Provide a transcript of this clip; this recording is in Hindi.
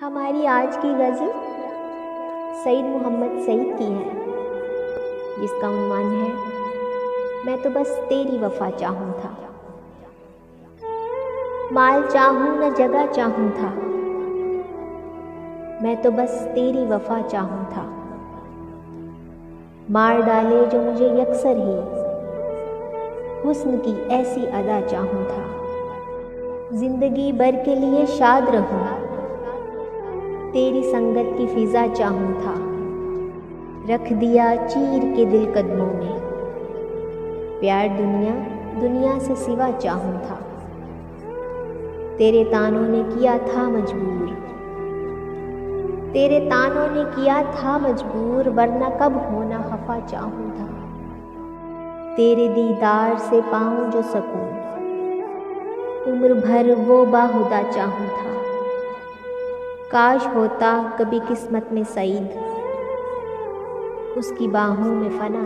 हमारी आज की गज़ल सईद मोहम्मद सईद की है, जिसका उन्वान है मैं तो बस तेरी वफ़ा चाहूँ था। माल चाहूँ न जगह चाहूँ था, मैं तो बस तेरी वफ़ा चाहूँ था। मार डाले जो मुझे यकसर ही, हुस्न की ऐसी अदा चाहूँ था। ज़िंदगी भर के लिए शाद रहूँ, तेरी संगत की फ़िज़ा चाहूँ था। रख दिया चीर के दिल कदमों में, प्यार दुनिया से सिवा चाहूँ था। तेरे तानों ने किया था मजबूर, तेरे तानों ने किया था मजबूर, वरना कब होना खफा चाहूँ था। तेरे दीदार से पाऊँ जो सकून, उम्र भर वो बाहुदा चाहूँ था। काश होता कभी किस्मत में सईद, उसकी बाहों में फना।